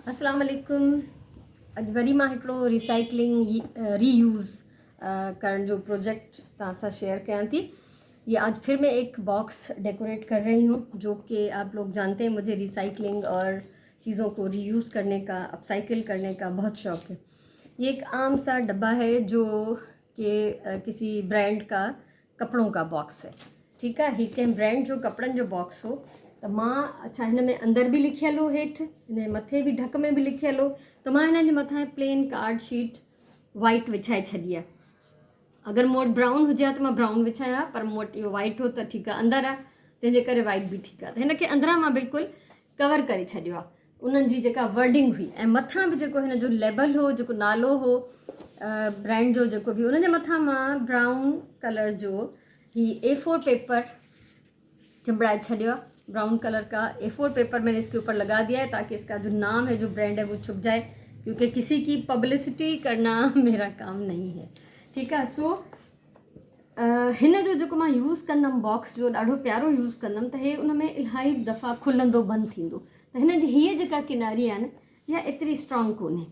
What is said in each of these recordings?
अस्सलाम वालेकुम। अॼु वरी मां हिकिड़ो रिसाइकलिंग रीयूज़ करण जो प्रोजेक्ट तव्हां सां शेयर कयां थी। ये आज फिर मैं एक बॉक्स डेकोरेट कर रही हूँ, जो कि आप लोग जानते हैं मुझे रिसाइकलिंग और चीज़ों को रीयूज़ करने का, अपसाइकिल करने का बहुत शौक़ है। ये एक आम सा डब्बा है जो कि किसी ब्रांड का कपड़ों का बॉक्स है। ठीक है, ही कंहिं ब्रांड जो कपड़नि जो बॉक्स हो त मां अच्छा हिन में अंदर भी लिखियल हो, हेठि हिन मथे भी ढक में भी लिखियल हो, त मां हिन जे मथां प्लेन कार्ड शीट वाइट विछाए छॾी आहे। अगरि मूं वटि ब्राउन हुजे हा त मां ब्राउन विछाया, पर मूं वटि इहो वाइट हो त ठीकु आहे, अंदरि आहे तंहिंजे करे वाइट बि ठीकु आहे। त हिन खे अंदरां मां बिल्कुलु कवर करे छॾियो आहे, उन्हनि जी जेका वर्डिंग हुई, ऐं मथां बि जेको हिन जो लेबल हो, जेको नालो हो ब्रांड जो जेको बि, उन जे मथां मां ब्राउन कलर जो ही A4 पेपर चिंबड़ाए छॾियो आहे। ब्राउन कलर का A4 पेपर मैंने इसके ऊपर लगा दिया है, ताकि इसका जो नाम है, जो ब्रांड है, वो छुप जाए, क्योंकि किसी की पब्लिसिटी करना मेरा काम नहीं है। ठीक है, सो हिन जो जेको मां यूज़ कंदमि बॉक्स जो ॾाढो प्यारो यूज़ कंदमि, त हे उन में इलाही दफ़ा खुलंदो बंदि थींदो। त हिन जी हीअ जेका किनारी आहे न, इहा एतिरी स्ट्रॉन्ग कोन्हे।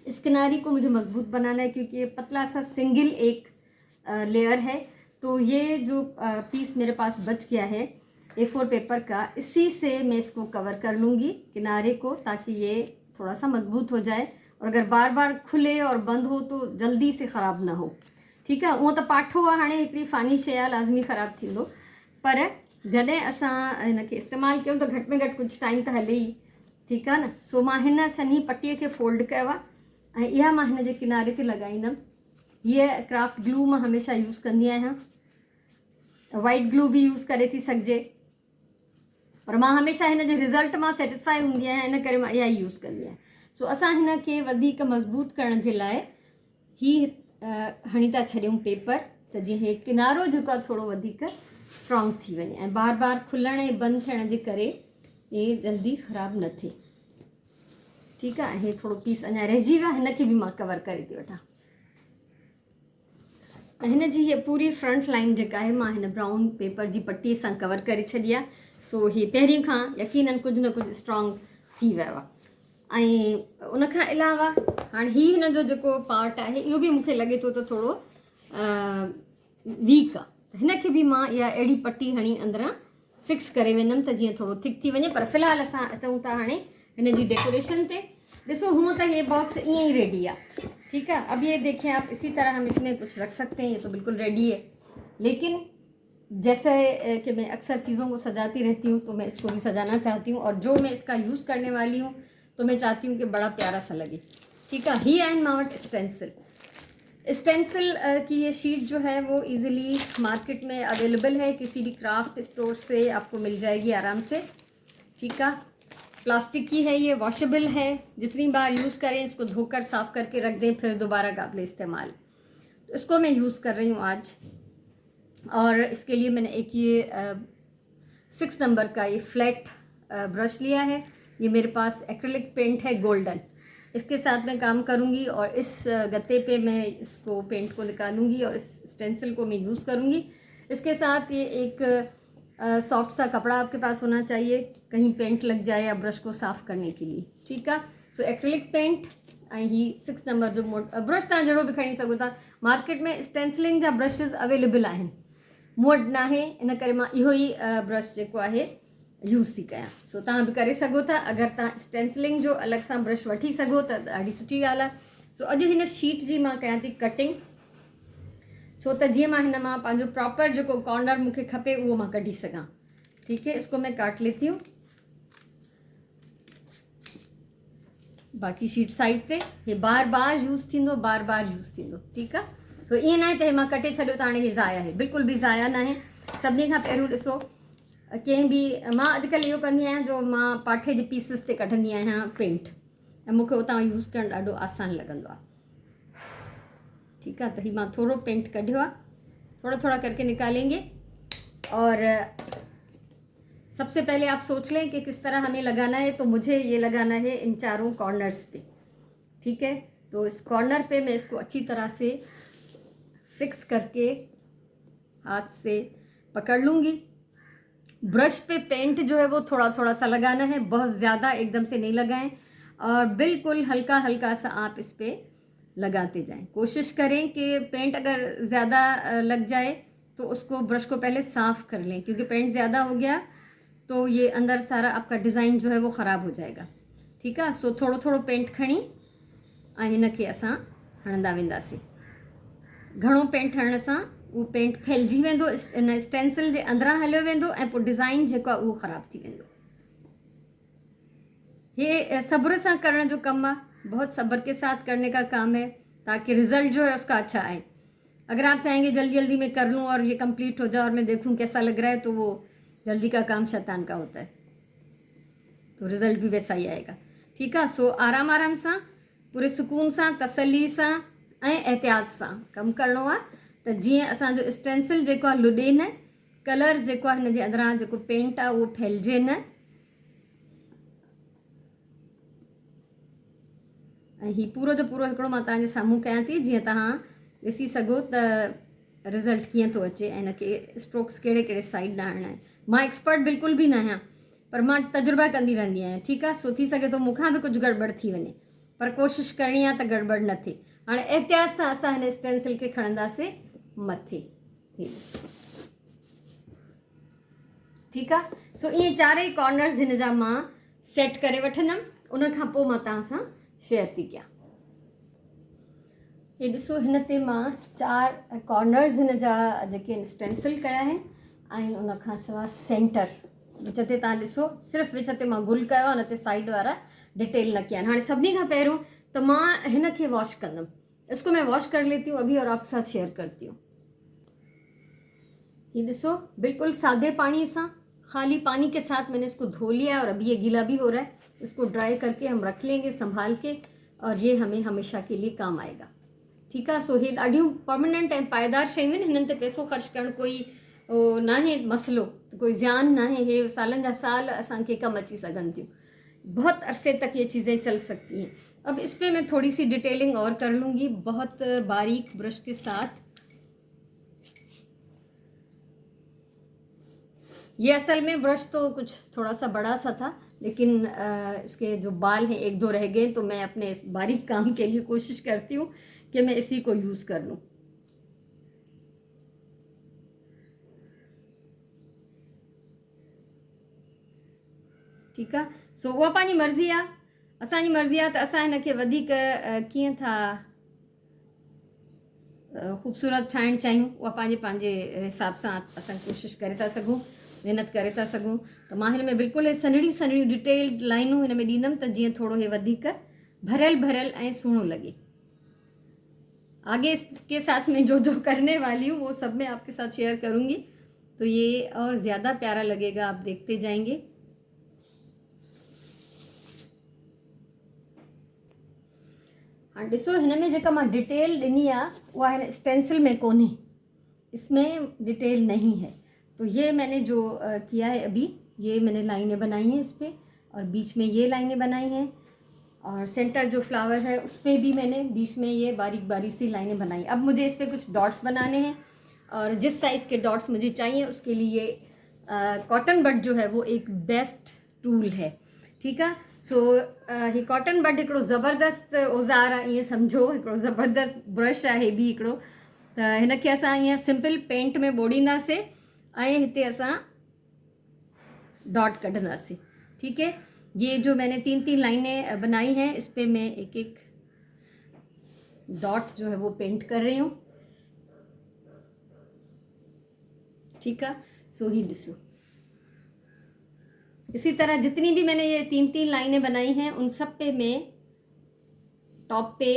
इस किनारी को मुझे मजबूत बनाना है, क्योंकि ये पतला सा सिंगल एक लेयर है। तो ये जो पीस मेरे पास बच गया है A4 पेपर का, इसी से मैं इसको कवर कर लूँगी किनारे को, ताकि ये थोड़ा सा मजबूत हो जाए, और अगर बार बार खुले और बंद हो तो जल्दी से ख़राब ना हो। ठीक है, उहो त पाठो आहे, हाणे हिकिड़ी फ़ानी शइ आहे, लाज़मी ख़राबु थींदो, पर जॾहिं असां हिन खे इस्तेमालु कयूं त घटि में घटि कुझु टाइम त हले ई। ठीकु आहे न। सो मां हिन सन्ही पटीअ खे फोल्ड कयो आहे, ऐं इहा मां हिन जे किनारे ते लॻाईंदमि। हीअ क्राफ्ट ग्लू मां हमेशह यूज़ कंदी आहियां, वाइट ग्लू बि यूज़ करे थी सघिजे, पर मां हमेशह हिन जे रिज़ल्ट मां सेटिस्फाई हूंदी आहियां, इन करे मां इहा ई यूज़ कंदी आहियां। सो असां हिन खे वधीक मज़बूत करण जे लाइ ही हणी था छॾियूं पेपर, त जीअं हे किनारो जेको आहे थोरो वधीक स्ट्रॉन्ग थी वञे, ऐं बार बार खुलण ऐं बंदि थियण जे करे ये जल्दी ख़राबु न थिए। ठीकु आहे, हे थोरो पीस अञा रहिजी वियो आहे, हिन खे बि मां कवर करे थी वठां। हिन जी हीअ पूरी फ्रंट लाइन जेका आहे, मां हिन ब्राउन पेपर जी पटीअ सां कवर करे छॾी आहे। सो हीअ पहिरीं खां यकीनन कुझु न कुझु स्ट्रॉन्ग थी वियो आहे। ऐं उन खां अलावा हाणे हीअ हिन जो जेको पार्ट आहे, इहो बि मूंखे लॻे थो त थोरो वीक आहे, त हिन खे बि मां इहा अहिड़ी पटी हणी अंदरां फिक्स करे वेंदमि, त जीअं थोरो थिक थी वञे। पर फ़िलहालु असां अचूं था हाणे हिन जी डेकोरेशन ते। ॾिसो, हूअं त ये बॉक्स ईअं ई रेडी आहे। ठीक है, अब ये देखें आप, इसी तरह हम इसमें कुछ रख सकते हैं, ये तो बिल्कुल रेडी है। लेकिन जैसे कि मैं अक्सर चीज़ों को सजाती रहती हूँ, तो मैं इसको भी सजाना चाहती हूँ, और जो मैं इसका यूज़ करने वाली हूँ तो मैं चाहती हूँ कि बड़ा प्यारा सा लगे। ठीक है, ही एंड माउंट स्टेंसिल की ये शीट जो है वो इजीली मार्केट में अवेलेबल है, किसी भी क्राफ्ट स्टोर से आपको मिल जाएगी आराम से। ठीक है, प्लास्टिक की है, ये वॉशेबल है, जितनी बार यूज़ करें इसको धोकर साफ़ करके रख दें, फिर दोबारा काबिल इस्तेमाल। तो इसको मैं यूज़ कर रही हूँ आज, और इसके लिए मैंने एक ये 6 नंबर का ये फ्लैट ब्रश लिया है। ये मेरे पास एक्रिलिक पेंट है गोल्डन, इसके साथ मैं काम करूँगी, और इस गत्ते पे मैं इसको पेंट को निकालूँगी और इस स्टेंसिल को मैं यूज़ करूँगी। इसके साथ ये एक सॉफ्ट सा कपड़ा आपके पास होना चाहिए, कहीं पेंट लग जाए या ब्रश को साफ़ करने के लिए। ठीक है, सो एक्रिलिक पेंट ऐं ही 6 नंबर जो ब्रश तव्हां जहिड़ो बि खणी सघो था। मार्केट में स्टेंसिलिंग जा ब्रशिस अवेलेबल आहिनि, मूं वटि न आहे, इन करे मां इहो ई ब्रश जेको आहे यूज़ थी कयां। सो तव्हां बि करे सघो था, अगरि तव्हां स्टेंसिलिंग जो अलॻि सां ब्रश वठी सघो त ॾाढी सुठी ॻाल्हि आहे। सो अॼु हिन शीट जी मां कयां थी कटिंग, छो त जीअं मां हिन मां पंहिंजो प्रॉपर जेको कॉर्नर मूंखे खपे उहो मां कढी सघां। ठीक है, इसको मैं काट लेती हूँ। बाक़ी शीट साइड पे, ये बार बार यूज़ थींदो, बार बार यूज़ थींदो। ठीक आहे, सो ईअं न आहे त मां कटे छॾियो त हाणे हे ज़ाया आहे, बिल्कुलु बि ज़ाया न आहे। सभिनी खां पहिरियों ॾिसो, कंहिं बि मां अॼुकल्ह इहो कंदी आहियां, जो मां पाठे जे पीसिस ते कढंदी आहियां पेंट, ऐं मूंखे उतां यूज़ करणु ॾाढो आसानु लॻंदो आहे। ठीक आहे, त ही मां थोरो पेंट कढियो आहे, थोड़ा थोड़ा करके निकालेंगे। और सबसे पहले आप सोच लें कि किस तरह हमें लगाना है। तो मुझे ये लगाना है इन चारों कॉर्नर्स पे। ठीक है, तो इस कॉर्नर पे मैं इसको अच्छी तरह से फिक्स करके हाथ से पकड़ लूँगी। ब्रश पे पेंट जो है वो थोड़ा थोड़ा सा लगाना है, बहुत ज़्यादा एकदम से नहीं लगाएं। और बिल्कुल हल्का हल्का सा आप इस पर लगाते जाएं। कोशिश करें कि पेंट अगर ज़्यादा लग जाए तो उसको ब्रश को पहले साफ़ कर लें, क्योंकि पेंट ज़्यादा हो गया तो ये अंदर सारा आपका डिज़ाइन जो है वो ख़राब हो जाएगा। ठीकु आहे। सो थोरो थोरो पेंट खणी ऐं हिन खे असां हणंदा वेंदासीं। घणो पेंट हणण सां उहो पेंट फैलिजी वेंदो, इन स्टेंसिल जे अंदरां हलियो वेंदो ऐं पोइ डिज़ाइन जेको आहे उहो ख़राबु थी वेंदो। ये सब्र से करने जो कम है, बहुत सब्र के साथ करने का काम है, ताकि रिज़ल्ट जो है उसका अच्छा आए। अगर आप चाहेंगे जल्दी जल्दी में कर लूँ और ये कंप्लीट हो जाए और मैं देखूँ कैसा लग रहा है, तो वो जल्दी का काम शैतान का होता है, तो रिज़ल्ट भी वैसा ही आएगा। ठीक है। सो आराम आराम से, पूरे सुकून से, तसल्ली से ऐं एहतियात से कम करणो आहे, त जीअं असांजो स्टेंसिल जेको आहे लुॾे न, कलर जेको आहे हिन जे अंदरां जेको पेंट आहे उहो फैलिजे न, ऐं हीउ पूरो जो पूरो हिकिड़ो मां तव्हांजे साम्हूं कयां थी, जीअं तव्हां ॾिसी सघो त रिज़ल्ट कीअं थो अचे ऐं हिनखे स्ट्रोक्स कहिड़े कहिड़े साइड ॾांहणा आहिनि। मां एक्सपर्ट बिल्कुलु बि न आहियां, पर मां तजुर्बा कंदी रहंदी आहियां। ठीकु आहे। सो थी सघे थो मूंखां बि कुझु गड़बड़ थी वञे, पर कोशिशि करणी आहे त गड़बड़ न थिए। हाणे एहतियात सां असां हिन स्टेंसिल खे खणंदासीं मथे। ठीकु आहे। सो इहे चारई कॉर्नर्स हिन जा मां सेट करे वठंदमि, उन खां पोइ मां तव्हां सां शेयर थी कयां। ये ॾिसो, हिन ते मां 4 कॉर्नर्स हिन जा जेके स्टेंसिल कया आहिनि, ऐं उन खां सवाइ सेंटर विच ते तव्हां ॾिसो, सिर्फ़ु विच ते मां गुल कयो आहे, हुन ते साइड वारा डिटेल न कया आहिनि। हाणे सभिनी खां पहिरियों त मां हिन खे वॉश कंदमि। इसको मैं वॉश कर लेती हूँ अभी और आपके साथ शेयर करती हूँ। ये ॾिसो, बिल्कुल सादे पानी से, खाली पानी के साथ मैंने इसको धो लिया है और अभी ये गीला भी हो रहा है। इसको ड्राई करके हम रख लेंगे संभाल के, और ये हमें हमेशा के लिए काम आएगा। ठीक है। सो ये ॾाढियूं परमानेंट ऐं पाइदार शयूं आहिनि, हिननि ते पैसो ख़र्च करणु कोई ना है मसलो, कोई ज़्यान ना है, ये सालन जा साल असांखे कम अची सघनि थियूं, बहुत अरसे तक ये चीज़ें चल सकती हैं। अब इस पर मैं थोड़ी सी डिटेलिंग और कर लूँगी बहुत बारीक ब्रश के साथ। ये असल में ब्रश तो कुछ थोड़ा सा बड़ा सा था, लेकिन इसके जो बाल हैं 1-2 रह गए, तो मैं अपने इस बारीक काम के लिए कोशिश करती हूँ कि मैं इसी को यूज़ कर लूँ। ठीक है। सो उहा पंहिंजी मर्ज़ी आहे, असांजी मर्ज़ी आहे त असां हिनखे वधीक कीअं था ख़ूबसूरत ठाहिणु चाहियूं, उहा पंहिंजे हिसाब सां असां कोशिशि करे था सघूं, महिनत करे था सघूं। त मां हिन में बिल्कुलु सन्हड़ियूं सन्हड़ियूं डिटेल्ड लाइनूं हिन में ॾींदमि, त जीअं थोरो हे वधीक भरियल भरियल ऐं सुहिणो लगे। आगे इसके साथ में जो करने वाली हूँ वो सब मैं आपके साथ शेयर करूँगी, तो ये और ज़्यादा प्यारा लगेगा, आप देखते जाएंगे। हाँ ॾिसो, हिन में जेका मां डिटेल ॾिनी आहे उहा हिन स्टेंसिल में कोन्हे, इसमें डिटेल नहीं है। तो ये मैंने जो किया है अभी, ये मैंने लाइनें बनाई हैं इस पर, और बीच में ये लाइनें बनाई हैं, और सेंटर जो फ्लावर है उस पर भी मैंने बीच में ये बारीक बारीक सी लाइनें बनाई। अब मुझे इस पर कुछ डॉट्स बनाने हैं, और जिस साइज़ के डॉट्स मुझे चाहिए उसके लिए कॉटन बड जो है वो एक बेस्ट टूल है। ठीक है। सो ही कॉटन बड हिकिड़ो ज़बरदस्त औज़ार आहे, ईअं सम्झो हिकिड़ो ज़बरदस्त ब्रश आहे बि हिकिड़ो। त हिनखे असां ईअं सिंपल पेंट में ॿोड़ींदासीं ऐं हिते असां डॉट कढंदासीं। ठीक है। ये जो मैंने 3-3 लाइनें बनाई हैं, इस पे मैं एक एक डॉट जो है वो पेंट कर रही हूँ। ठीक है। सो ही ॾिसो, इसी तरह जितनी भी मैंने ये 3-3 लाइनें बनाई हैं उन सब पे मैं टॉप पे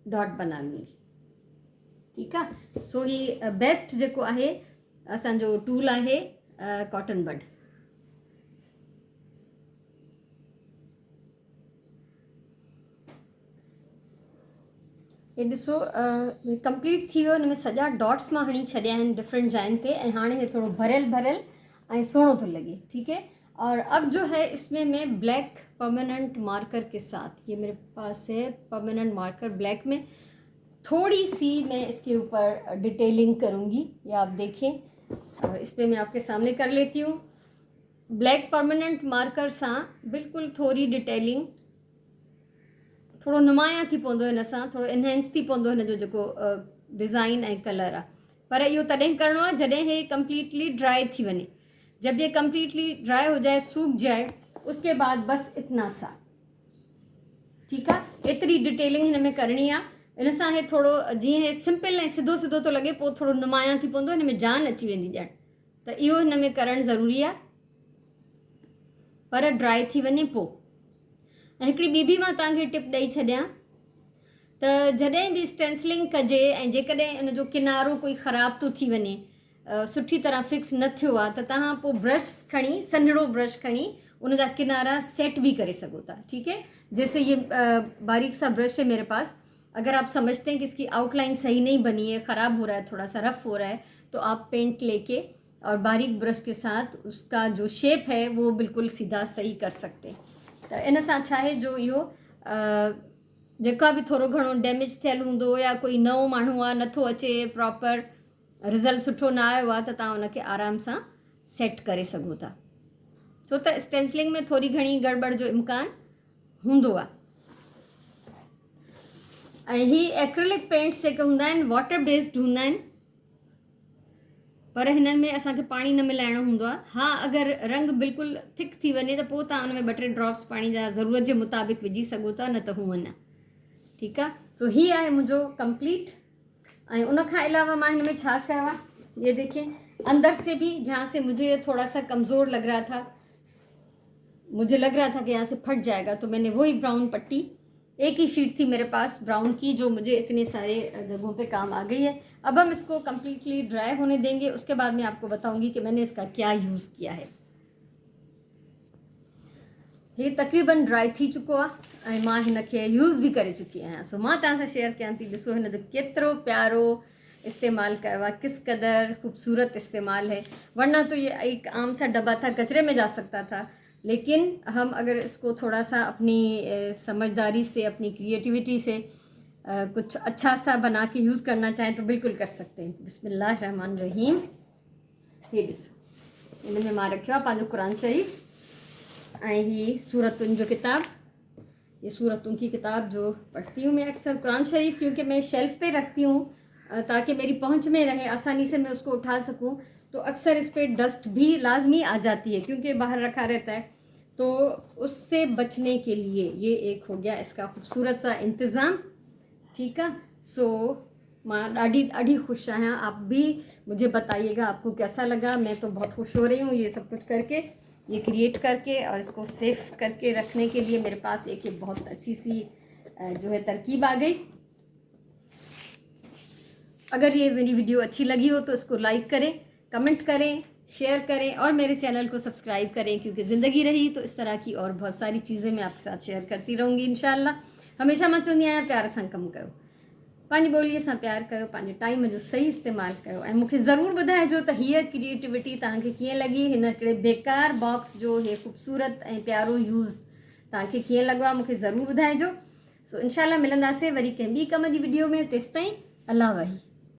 डॉट बना लूँगी। ठीक है। सो ही बेस्ट जेको आहे असांजो टूल आहे कॉटन बड। ये ॾिसो, कंप्लीट थी वियो। हिन में सॼा डॉट्स मां हणी छॾिया आहिनि डिफरेंट जाइन ते, ऐं हाणे हे थोड़ो भरियल भरियल ऐं सुहिणो थो लगे। ठीक है। और अब जो है इसमें मैं ब्लैक परमानेंट मार्कर के साथ, ये मेरे पास है परमानेंट मार्कर ब्लैक में, थोड़ी सी मैं इसके ऊपर डिटेलिंग करूँगी, ये आप देखें, और इस पर मैं आपके सामने कर लेती हूँ। ब्लैक परमानेंट मार्कर से बिल्कुल थोड़ी डिटेलिंग थोरो नुमाया थी पवंदो हिन सां, थोरो इनहेंस थी पवंदो हिन जो जेको डिज़ाइन ऐं कलर आहे। पर इहो तॾहिं करिणो आहे जॾहिं हे कम्पलीटली ड्राई थी वञे। जब ये कम्पलीटली ड्राई हो जाए, सूख जाए, उसके बाद बस इतना सा, ठीकु आहे। एतिरी डिटेलिंग हिन में करणी आहे। इन सां हे थोरो जीअं हे सिंपल ऐं सिधो सिधो थो लॻे, पोइ थोरो नुमाया थी पवंदो, हिन में जान अची वेंदी ॼण। त इहो हिन में करणु ज़रूरी आहे, पर ड्राई थी वञे पोइ। ऐं हिकिड़ी ॿी बि मां तव्हांखे टिप ॾेई छॾियां त जॾहिं बि स्टेंसिलिंग कजे ऐं जेकॾहिं उन जो किनारो कोई ख़राबु थो थी वञे, सुठी तरह फिक्स न थियो आहे, त तव्हां पोइ ब्रश खणी, सन्हड़ो ब्रश खणी उन जा किनारा सेट भी करे सको था। ठीक है, जैसे ये बारीक सा ब्रश है मेरे पास। अगर आप समझते हैं कि इसकी आउटलाइन सही नहीं बनी है, ख़राब हो रहा है, थोड़ा सा रफ हो रहा है, तो आप पेंट लेके और बारीक ब्रश के साथ उसका जो शेप है वो बिल्कुल सीधा सही कर सकते हैं। तो इन सां छा है, जो इहो जेका भी थोरो घणो डैमेज थियल हूंदो या कोई नओं माण्हू आहे, नथो अचे प्रॉपर, रिज़ल्ट सुठो न आयो आहे, त तव्हां उनखे आराम सां सेट करे सघो था। छो त स्टेंसिलिंग में थोरी घणी गड़बड़ जो इम्कान हूंदो आहे। ऐं ही एक्रेलिक पेंट्स जेके हूंदा आहिनि वाटर बेस्ड हूंदा आहिनि, पर हिननि में असांखे पाणी न मिलाइणो हूंदो आहे। हा, अगरि रंग बिल्कुलु थिक थी वञे त पोइ तव्हां उन में 2-3 ड्रॉप्स पाणी जा ज़रूरत जे मुताबिक़ विझी सघो था, न त हूअं न। ठीकु आहे, सो हीअ आहे मुंहिंजो कंप्लीट। ऐं उन खां अलावा मां हिन में छा कयो आहे, ये देखिए, अंदर से भी जहाँ से मुझे थोड़ा सा कमज़ोर लग रहा था, मुझे लग रहा था कि यहाँ से फट जाएगा, तो मैंने वही ब्राउन पट्टी, एक ही शीट थी मेरे पास ब्राउन की, जो मुझे इतने सारे जगहों पे काम आ गई है। अब हम इसको कम्प्लीटली ड्राई होने देंगे, उसके बाद मैं आपको बताऊंगी कि मैंने इसका क्या यूज़ किया है। ये तकरीबन ड्राई थी चुको आहे ऐं मां हिन खे यूज़ भी करे चुकी आहियां। सो मां तव्हां सां शेयर कयां थी। ॾिसो हिन जो केतिरो प्यारो इस्तेमाल कयो आहे, किस कदर खूबसूरत इस्तेमाल है। वरना तो ये एक आम सा डब्बा था, कचरे में जा सकता था, लेकिन हम अगर इसको थोड़ा सा अपनी समझदारी से, अपनी क्रिएटिविटी से कुछ अच्छा सा बना के यूज़ करना चाहें तो बिल्कुल कर सकते हैं। बिस्मिल्लाहिर्रहमानिर्रहीम। ये ॾिसो, हिन में मां रखियो आहे पंहिंजो क़ुरान शरीफ़ ऐं ही सूरतुनि जो किताब। ये सूरतों की किताब जो पढ़ती हूँ मैं अक्सर, क़ुरान शरीफ क्योंकि मैं शेल्फ पे रखती हूँ ताकि मेरी पहुँच में रहे, आसानी से मैं उसको उठा सकूँ। तो अक्सर इस पर डस्ट भी लाजमी आ जाती है क्योंकि बाहर रखा रहता है, तो उससे बचने के लिए ये एक हो गया इसका खूबसूरत सा इंतज़ाम। ठीक है, सो मां ॾाढी ॾाढी ख़ुशि आहियां। आप भी मुझे बताइएगा आपको कैसा लगा। मैं तो बहुत खुश हो रही हूँ ये सब कुछ करके, ये क्रिएट करके, और इसको सेफ करके रखने के लिए मेरे पास एक ये बहुत अच्छी सी जो है तरकीब आ गई। अगर ये मेरी वीडियो अच्छी लगी हो तो इसको लाइक करें, कमेंट करें, शेयर करें और मेरे चैनल को सब्सक्राइब करें, क्योंकि ज़िंदगी रही तो इस तरह की और बहुत सारी चीज़ें मैं आपके साथ शेयर करती रहूँगी इंशाल्लाह। हमेशा मां चवंदी आहियां प्यार सां कमु कयो, पंहिंजी ॿोलीअ सां प्यार कयो, पंहिंजे टाइम जो सही इस्तेमालु कयो, ऐं मूंखे ज़रूरु ॿुधाइजो त हीअ क्रिएटिविटी तव्हांखे कीअं लॻी। हिन हिकिड़े बेकार बॉक्स जो हे ख़ूबसूरत ऐं प्यारो यूज़ तव्हांखे कीअं लॻो आहे, मूंखे ज़रूरु ॿुधाइजो। सो इंशाल्लाह मिलंदासीं वरी कंहिं ॿी कम जी वीडियो में। तेसिताईं अल्लाह वही।